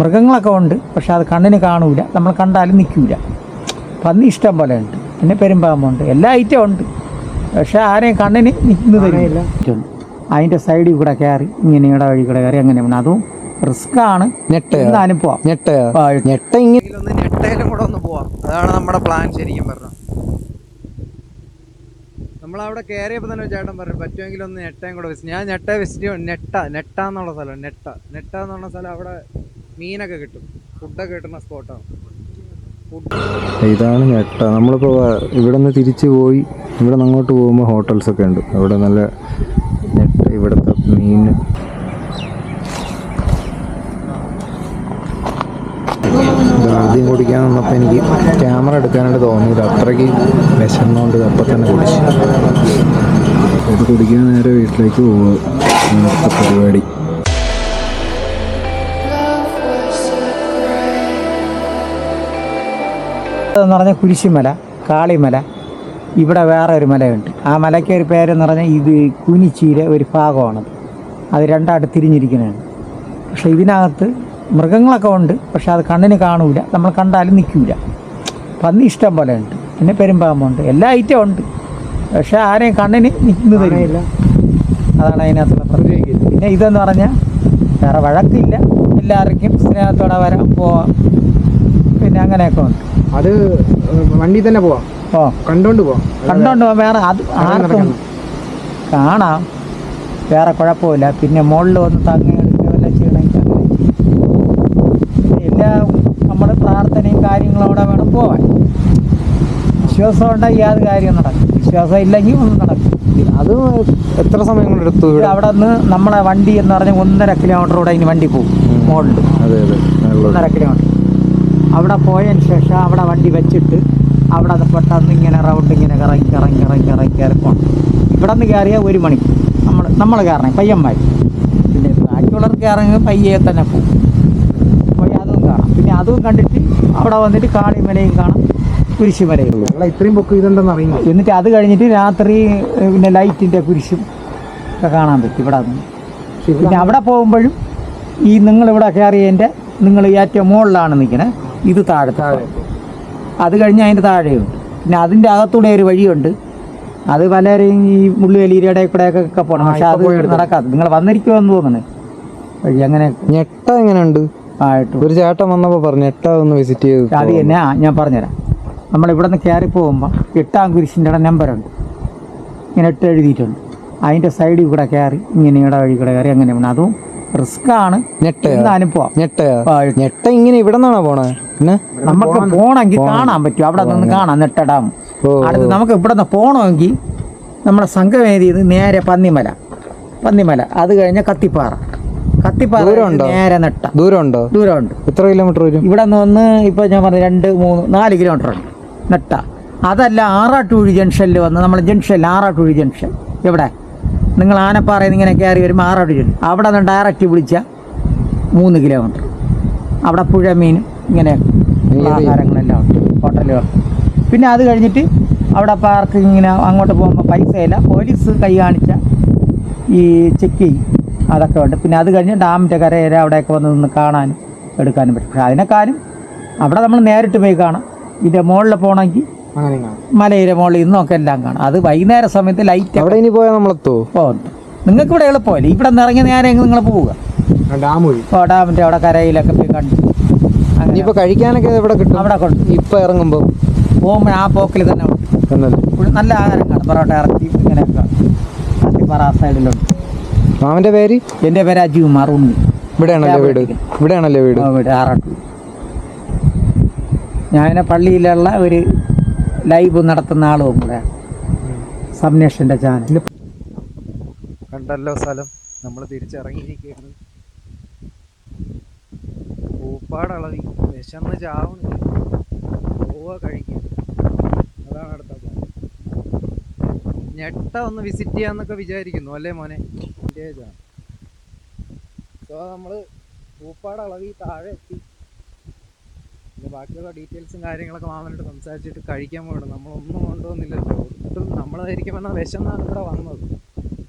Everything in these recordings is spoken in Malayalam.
മൃഗങ്ങളൊക്കെ ഉണ്ട്, പക്ഷെ അത് കണ്ണിന് കാണൂല, നമ്മൾ കണ്ടാലും നിൽക്കൂല. പന്നി ഇഷ്ടം പോലെ ഉണ്ട്, പിന്നെ പെരുമ്പാമ്പുണ്ട്, എല്ലാ ഐറ്റം ഉണ്ട്. പക്ഷെ ആരെയും കണ്ണിന് നിൽക്കുന്നതില്ല. അതിൻ്റെ സൈഡിൽ കൂടെ കയറി ഇങ്ങനെ വഴി കൂടെ കയറി അങ്ങനെ വേണം. അതും റിസ്ക്കാണ്. എന്നാലും പോവാം. നെട്ടയിലും കൂടെ ഒന്ന് പോവാം. അതാണ് നമ്മുടെ പ്ലാൻ. ശരിക്കും പറഞ്ഞാൽ നമ്മളവിടെ കയറിയപ്പോൾ തന്നെ ചേട്ടൻ പറഞ്ഞു പറ്റുമെങ്കിൽ ഒന്ന് നെട്ടയും കൂടെ വിസിറ്റ്. ഞാൻ നെട്ട വിസിറ്റ് നെട്ടാന്നുള്ള സ്ഥലം നെട്ട എന്ന് പറഞ്ഞ സ്ഥലം അവിടെ മീനൊക്കെ കിട്ടും, ഫുഡൊക്കെ കിട്ടുന്ന സ്പോട്ടാണ്. ഇതാണ് നെട്ട. നമ്മളിപ്പോൾ ഇവിടെ നിന്ന് തിരിച്ചു പോയി ഇവിടെ നിന്ന് അങ്ങോട്ട് പോകുമ്പോൾ ഹോട്ടൽസൊക്കെ ഉണ്ട്. അവിടെ നല്ല നെട്ട ഇവിടുത്തെ മീൻ. ആദ്യം കുടിക്കാൻ വന്നപ്പോൾ എനിക്ക് ക്യാമറ എടുക്കാനായിട്ട് തോന്നിയില്ല, അത്രയ്ക്ക് വിശന്നുകൊണ്ട് അപ്പം തന്നെ കുടിച്ചു. ഇത് കുടിക്കാൻ നേരെ വീട്ടിലേക്ക് പോവുക, അടുത്ത പരിപാടി. എന്ന് പറഞ്ഞാൽ കുരിശുമല, കാളിമല. ഇവിടെ വേറെ ഒരു മലയുണ്ട്. ആ മലയ്ക്ക് ഒരു പേരെന്ന് പറഞ്ഞാൽ ഇത് കുനിച്ചീര ഒരു ഭാഗമാണത്. അത് രണ്ടായിട്ട് തിരിഞ്ഞിരിക്കുന്നതാണ്. പക്ഷെ ഇതിനകത്ത് മൃഗങ്ങളൊക്കെ ഉണ്ട്, പക്ഷെ അത് കണ്ണിന് കാണൂല, നമ്മൾ കണ്ടാലും നിൽക്കൂല. പന്നി ഇഷ്ടം പോലെ ഉണ്ട്, പിന്നെ പെരുമ്പാമ്പുണ്ട്, എല്ലാ ഐറ്റം ഉണ്ട്. പക്ഷെ ആരെയും കണ്ണിന് നിൽക്കുന്നതില്ല. അതാണ് അതിനകത്തുള്ള പ്രത്യേകത. പിന്നെ ഇതെന്ന് പറഞ്ഞാൽ വേറെ വഴക്കില്ല, എല്ലാവർക്കും സ്നേഹത്തോടെ വരാം, പോവാം. പിന്നെ അങ്ങനെയൊക്കെ ഉണ്ട്. അത് വണ്ടി തന്നെ പോവാം. കണ്ടോണ്ട് പോവാം. വേറെ അത് ആർക്കും കാണാം, വേറെ കുഴപ്പമില്ല. പിന്നെ മുകളിൽ വന്ന് തങ്ങി എടുക്കുകയല്ല ചെയ്യണമെങ്കിൽ അങ്ങനെ. എല്ലാ നമ്മൾ പ്രാർത്ഥനയും കാര്യങ്ങളും അവിടെ വേണം പോവാൻ. വിശ്വാസം ഉണ്ടെങ്കിൽ യാത് കാര്യം നടക്കും, വിശ്വാസം ഇല്ലെങ്കിൽ ഒന്നും നടക്കും. അത് എത്ര സമയം കൊണ്ട് എടുത്തു? അവിടെ നിന്ന് നമ്മളെ വണ്ടി എന്ന് പറഞ്ഞാൽ 1.5 കിലോമീറ്റർ കൂടെ അതിന് വണ്ടി പോകും മുകളിൽ. 1.5 കിലോമീറ്റർ അവിടെ പോയതിന് ശേഷം അവിടെ വണ്ടി വെച്ചിട്ട് അവിടെ പെട്ടെന്ന് ഇങ്ങനെ റൗണ്ട് ഇങ്ങനെ കറങ്ങി പോകണം. ഇവിടെ നിന്ന് കയറിയാൽ 1 മണിക്ക് നമ്മൾ കയറണം പയ്യന്മാർ. പിന്നെ ബാക്കിയുള്ളവർക്ക് ഇറങ്ങി പയ്യെ തന്നെ പോകും. പോയി അതും കാണാം. പിന്നെ അതും കണ്ടിട്ട് അവിടെ വന്നിട്ട് കാളിമലയും കാണാം, കുരിശുമലയും. ഇത്രയും പൊക്കം ഇതുണ്ടെന്ന് അറിയുന്നു. എന്നിട്ട് അത് കഴിഞ്ഞിട്ട് രാത്രി പിന്നെ ലൈറ്റിൻ്റെ കുരിശും ഒക്കെ കാണാൻ പറ്റും ഇവിടെ നിന്ന്. പിന്നെ അവിടെ പോകുമ്പോഴും ഈ നിങ്ങളിവിടെ കയറിയതിൻ്റെ നിങ്ങൾ ഏറ്റവും മുകളിലാണ് നിൽക്കണേ, ഇത് താഴെ. അത് കഴിഞ്ഞ് അതിൻ്റെ താഴെയുണ്ട്. പിന്നെ അതിൻ്റെ അകത്തൂടെ ഒരു വഴിയുണ്ട്. അത് പലരെയും ഈ മുള്ളുവലിയുടെ കൂടെയൊക്കെ പോകണം. പക്ഷെ അത് നടക്കാതെ നിങ്ങൾ വന്നിരിക്കുമെന്ന് തോന്നുന്നു വഴി. അങ്ങനെ ഞെട്ട എങ്ങനെയുണ്ട് ആയിട്ട് ഒരു ചേട്ടൻ വന്നപ്പോൾ പറഞ്ഞു ഞെട്ട ഒന്ന് വിസിറ്റ് ചെയ്ത്. അത് തന്നെ ഞാൻ പറഞ്ഞുതരാം. നമ്മളിവിടെ നിന്ന് കയറി പോകുമ്പോൾ 8-ാം കുരിശിൻ്റെ നമ്പറുണ്ട്, ഇങ്ങനെ 8 എഴുതിയിട്ടുണ്ട്. അതിൻ്റെ സൈഡിൽ കൂടെ കയറി ഇങ്ങനെ വഴി കൂടെ കയറി അങ്ങനെ വേണം. അതും റിസ്ക്കാണ്. എന്നാലും പോവാം. ഞെട്ട ഇങ്ങനെ ഇവിടെ നിന്നാണോ പോണേ? പിന്നെ നമുക്ക് പോകണമെങ്കിൽ കാണാൻ പറ്റും, അവിടെ നിന്ന് കാണാം നെട്ട ഡാം. അടുത്ത് നമുക്ക് ഇവിടെ നിന്ന് പോകണമെങ്കിൽ നമ്മുടെ സംഘവേദിയിൽ നേരെ പന്നിമല, അത് കഴിഞ്ഞ കത്തിപ്പാറ നേരെ നെട്ട. ദൂരമുണ്ട്. എത്ര കിലോമീറ്റർ വരും? ഇവിടെ നിന്ന് ഇപ്പോൾ ഞാൻ പറഞ്ഞു 2, 3, 4 കിലോമീറ്റർ ഉണ്ട് നെട്ട. അതല്ല ആറാട്ടുകുഴി ജംഗ്ഷനിൽ വന്ന് നമ്മൾ ജംഗ്ഷനിൽ ആറാട്ടുകുഴി ജംഗ്ഷൻ ഇവിടെ നിങ്ങൾ ആനപ്പാറയിൽ നിന്ന് ഇങ്ങനെ കയറി വരുമ്പോൾ ആറാട്ടുകുഴി അവിടെ നിന്ന് ഡയറക്റ്റ് വിളിച്ചാൽ 3 കിലോമീറ്റർ. അവിടെ പുഴ മീൻ ഇങ്ങനെ ആഹാരങ്ങളെല്ലാം ഉണ്ട്, ഹോട്ടലുകൾ. പിന്നെ അത് കഴിഞ്ഞിട്ട് അവിടെ പാർക്കിങ്ങിന് അങ്ങോട്ട് പോകുമ്പോൾ പൈസയില്ല, പോലീസ് കൈ കാണിച്ച ഈ ചെക്ക് ചെയ്യും, അതൊക്കെ ഉണ്ട്. പിന്നെ അത് കഴിഞ്ഞ് ഡാമിൻ്റെ കരയിൽ അവിടെയൊക്കെ വന്ന് നിന്ന് കാണാനും എടുക്കാനും പറ്റും. പക്ഷേ അതിനെക്കാളും അവിടെ നമ്മൾ നേരിട്ട് പോയി കാണാം. ഇതിൻ്റെ മുകളിൽ പോകണമെങ്കിൽ മലയിലെ മുകളിൽ നിന്നൊക്കെ എല്ലാം കാണാം. അത് വൈകുന്നേര സമയത്ത് ലൈറ്റ് അവിടെ ഇനി പോയാൽ നമ്മളെത്തോ? നിങ്ങൾക്ക് ഇവിടെ എളുപ്പമല്ലേ, ഇവിടെ നിന്ന് ഇറങ്ങി നേരെ നിങ്ങൾ പോവുക ഡാമിൻ്റെ അവിടെ കരയിലൊക്കെ പോയി കണ്ടു. ഇനിയിപ്പോൾ കഴിക്കാനൊക്കെ എവിടെ കിട്ടും? അവിടെ കൊണ്ട് ഇപ്പം ഇറങ്ങുമ്പോൾ പോകുമ്പോൾ ആ പോക്കിൽ തന്നെ ഉണ്ട്. നല്ല ആഹാരം കാണും, പൊറോട്ട ഇറച്ചി ഇങ്ങനെയൊക്കെ കത്തിപ്പാറ ആ സൈഡിലുണ്ട്. മാമൻ്റെ പേര്? എൻ്റെ പേര് അജികുമാർ ഉണ്ണി. ഇവിടെയാണല്ലേ വീട്? വീട് ആറാട്ടു. ഞാൻ പള്ളിയിലുള്ള ഒരു ലൈവ് നടത്തുന്ന ആളും കൂടെ, സംരക്ഷൻ്റെ ചാനൽ. കണ്ടല്ലോ സ്ഥലം. നമ്മൾ തിരിച്ചിറങ്ങിയിരിക്കുകയാണ്. പൂപ്പാടളവി വിശന്ന് ചാവുന്നു, പോവുക കഴിക്കുക, അതാണ് അടുത്ത പ്ലാൻ. ഞെട്ട ഒന്ന് വിസിറ്റ് ചെയ്യാന്നൊക്കെ വിചാരിക്കുന്നു അല്ലേ മോനെ? വില്ലേജാണ്. സോ നമ്മൾ പൂപ്പാടളവി താഴെ എത്തി. പിന്നെ ബാക്കിയുള്ള ഡീറ്റെയിൽസും കാര്യങ്ങളൊക്കെ മാമനോട് സംസാരിച്ചിട്ട് കഴിക്കാൻ പോകണം. നമ്മളൊന്നും കൊണ്ടുവന്നില്ലല്ലോ ഒട്ടും. നമ്മളായിരിക്കും എന്നാൽ വിശന്നാണ് ഇവിടെ വന്നത്.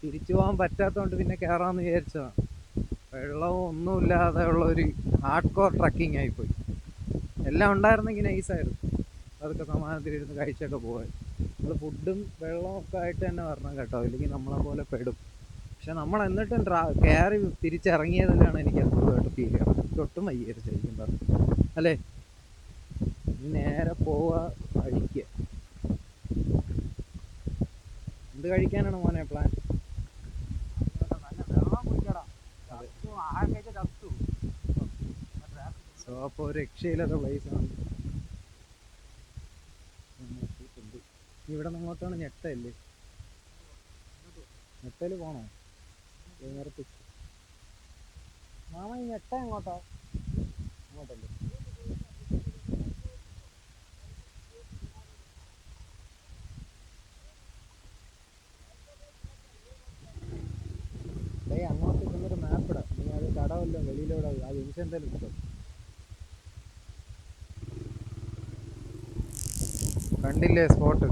തിരിച്ചു പോകാൻ പറ്റാത്തതുകൊണ്ട് പിന്നെ കയറാമെന്ന് വിചാരിച്ചതാണ്. വെള്ളവും ഒന്നുമില്ലാതെ ഉള്ള ഒരു ഹാർഡ് കോർ ട്രക്കിംഗ് ആയിപ്പോയി. എല്ലാം ഉണ്ടായിരുന്നെങ്കിൽ നൈസായിരുന്നു, അതൊക്കെ സമാധാനത്തിലിരുന്ന് കഴിച്ചൊക്കെ പോകാൻ. നമ്മൾ ഫുഡും വെള്ളവും ഒക്കെ ആയിട്ട് തന്നെ വരണം കേട്ടോ, ഇല്ലെങ്കിൽ നമ്മളെ പോലെ പെടും. പക്ഷെ നമ്മൾ എന്നിട്ടും കയറി തിരിച്ചിറങ്ങിയതിലാണ് എനിക്ക് അത്ഭുതമായിട്ട് ഫീൽ ചെയ്യണം. ഒട്ടും വയ്യായിരുന്നു ശരിക്കും പറഞ്ഞു അല്ലേ. ഇനി നേരെ പോവുക, കഴിക്കുക. എന്ത് കഴിക്കാനാണ് മോനെ പ്ലാൻ? സോ അപ്പോൾ ഒരു രക്ഷയില്ലാത്ത പ്ലേസാണ്. ഇവിടെ നിന്ന് അങ്ങോട്ടാണ് ഞെട്ടല്ലേ? ഞെട്ടല് പോണോ? നേരത്തെ മാമ ഈ ഞെട്ട എങ്ങോട്ടാ? അങ്ങോട്ടല്ലേ? അങ്ങോട്ട് ചെന്നൊരു മാപ്പ് ഇടാം. നീ അത് കടവല്ലോ വെളിയിലൂടെ ആ ജംഗ്ഷൻ എന്തായാലും കിട്ടും. കണ്ടില്ലേ സ്പോട്ട്?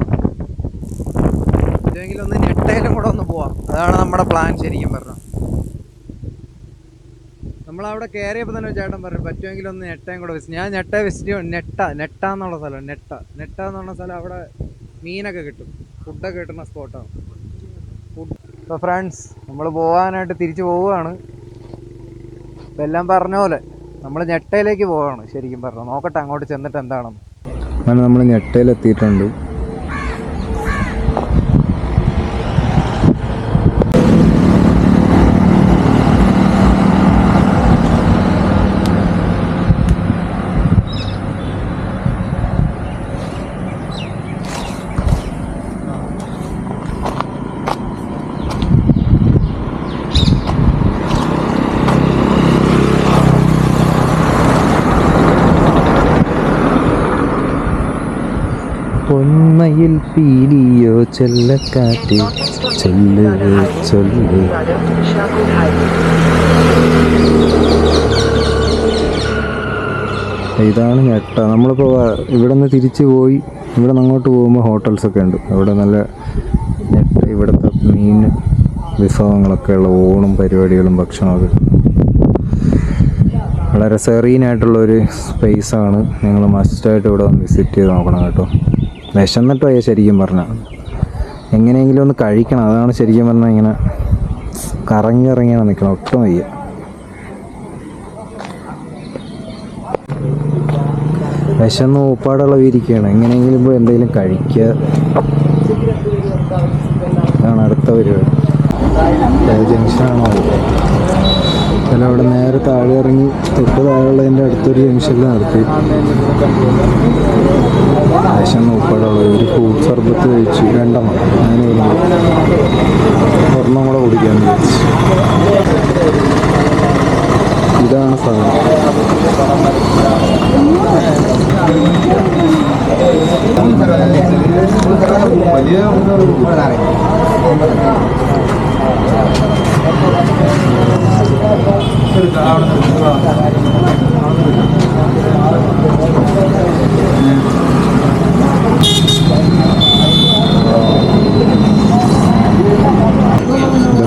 ഇല്ലെങ്കിൽ ഒന്ന് ഞെട്ടയിലും കൂടെ ഒന്ന് പോവാം. അതാണ് നമ്മുടെ പ്ലാൻ ശരിക്കും പറഞ്ഞാൽ. നമ്മളവിടെ കയറിയപ്പോൾ തന്നെ ചേട്ടൻ പറഞ്ഞു പറ്റുമെങ്കിൽ ഒന്ന് ഞെട്ടയും കൂടെ വിസിറ്റ്. ഞാൻ ഞെട്ട വിസിറ്റ് നെട്ട എന്നുള്ള സ്ഥലം, നെട്ട എന്നുള്ള സ്ഥലം. അവിടെ മീനൊക്കെ കിട്ടും, ഫുഡൊക്കെ കിട്ടുന്ന സ്പോട്ടാണ്. അപ്പോൾ ഫ്രണ്ട്സ്, നമ്മൾ പോകാനായിട്ട് തിരിച്ചു പോവുകയാണ്. ഇപ്പം എല്ലാം പറഞ്ഞ പോലെ നമ്മൾ ഞെട്ടയിലേക്ക് പോവുകയാണ് ശരിക്കും പറഞ്ഞു. നോക്കട്ടെ അങ്ങോട്ട് ചെന്നിട്ട് എന്താണെന്ന്. അങ്ങനെ നമ്മൾ ഞെട്ടയിലെത്തിയിട്ടുണ്ട്. പൊന്മയിൽ പീലിയോ ചെല്ലക്കാറ്റ് ചെല്ല് ചൊല്ല്. ഇതാണ് ഞെട്ട. നമ്മളിപ്പോൾ ഇവിടെ നിന്ന് തിരിച്ചു പോയി ഇവിടെ നിന്ന് അങ്ങോട്ട് പോകുമ്പോൾ ഹോട്ടൽസൊക്കെ ഉണ്ട്. അവിടെ നല്ല ഞെട്ട ഇവിടുത്തെ മീൻ വിഭവങ്ങളൊക്കെ ഉള്ള ഊണും പരിപാടികളും ഭക്ഷണമൊക്കെ. വളരെ സെറീനായിട്ടുള്ളൊരു സ്പേസാണ്. നിങ്ങൾ മസ്റ്റായിട്ട് ഇവിടെ ഒന്ന് വിസിറ്റ് ചെയ്ത് നോക്കണം കേട്ടോ. വിശന്നിട്ട് പോയാൽ ശരിക്കും പറഞ്ഞാൽ എങ്ങനെയെങ്കിലും ഒന്ന് കഴിക്കണം. അതാണ് ശരിക്കും പറഞ്ഞാൽ ഇങ്ങനെ കറങ്ങിയാണ് നിൽക്കണം. ഒട്ടും വയ്യ. വിശന്ന് ഊപ്പാടുള്ളവിരിക്കുകയാണ്. എങ്ങനെയെങ്കിലും ഇപ്പോൾ എന്തെങ്കിലും കഴിക്കുക. അതാണ് അടുത്ത പരിപാടി. ജംഗ്ഷനാണോ? ചില അവിടെ നേരെ താഴെ ഇറങ്ങി തൊട്ട് താഴെയുള്ളതിൻ്റെ അടുത്തൊരു ജംഗ്ഷനിൽ നിർത്തി വിശന്ന് ഊപ്പാടുള്ള ഒരു ഫ്രൂട്ട് സർബത്ത് കഴിച്ചു. 2 അങ്ങനെ ഒരെണ്ണം കൂടെ കുടിക്കാമെന്ന് വിചാരിച്ചു. ഇതാണ് സാധനം.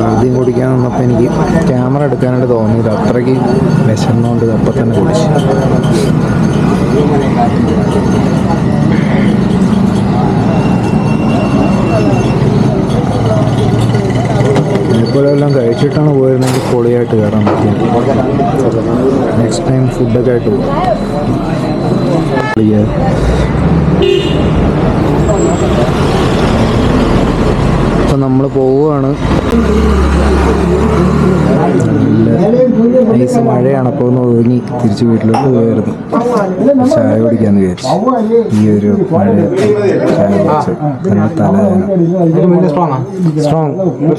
ആദ്യം കുടിക്കാൻ വന്നപ്പോൾ എനിക്ക് ക്യാമറ എടുക്കാനായിട്ട് തോന്നിയില്ല. അത്രയ്ക്ക് വിശന്നുകൊണ്ട് അപ്പം തന്നെ കുടിച്ചു. ഇതുപോലെല്ലാം കഴിച്ചിട്ടാണ് പോയിരുന്നെങ്കിൽ പൊളിയായിട്ട് കയറാൻ പറ്റും. നെക്സ്റ്റ് ടൈം ഫുഡൊക്കെ ആയിട്ട് പോകും. അപ്പം നമ്മൾ പോവുകയാണ്. നൈസ് മഴയാണ്. അപ്പോൾ ഒന്ന് ഒതുങ്ങി തിരിച്ച് വീട്ടിലോട്ട് പോയായിരുന്നു. ചായ കുടിക്കാന്ന് വിചാരിച്ചു. ഈ ഒരു മഴ ചായ കുടിച്ച് തന്നെ തലവേദന.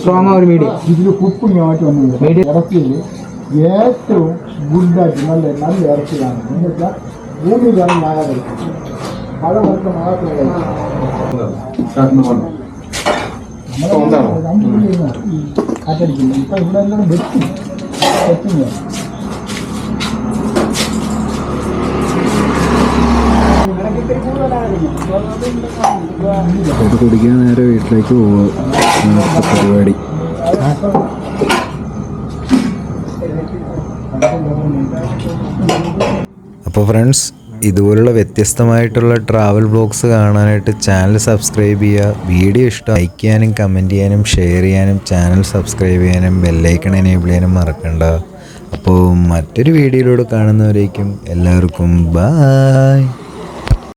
സ്ട്രോങ് ഒരു മീഡിയം. ഏറ്റവും ഗുഡായിട്ട് നല്ല ഇറച്ചിയാണ്. എന്നുവെച്ചാൽ ഭൂമി ജലം ആകാതെ മഴ വർക്ക് മാത്രമേ കാറ്റടിക്കില്ല. ഇപ്പം ഇവിടെ എല്ലാം വെട്ടി അത് കുടിക്കാൻ നേരെ വീട്ടിലേക്ക് പോവുക. പരിപാടി അപ്പോൾ ഫ്രണ്ട്സ്, ഇതുപോലുള്ള വ്യത്യസ്തമായിട്ടുള്ള ട്രാവൽ വ്ളോഗ്സ് കാണാനായിട്ട് ചാനൽ സബ്സ്ക്രൈബ് ചെയ്യുക. വീഡിയോ ഇഷ്ടം ലൈക്ക് ചെയ്യാനും കമൻറ്റ് ചെയ്യാനും ഷെയർ ചെയ്യാനും ചാനൽ സബ്സ്ക്രൈബ് ചെയ്യാനും ബെല്ലൈക്കൺ എനേബിൾ ചെയ്യാനും മറക്കണ്ട. അപ്പോൾ മറ്റൊരു വീഡിയോയിലൂടെ കാണുന്നവരേക്കും എല്ലാവർക്കും ബൈ.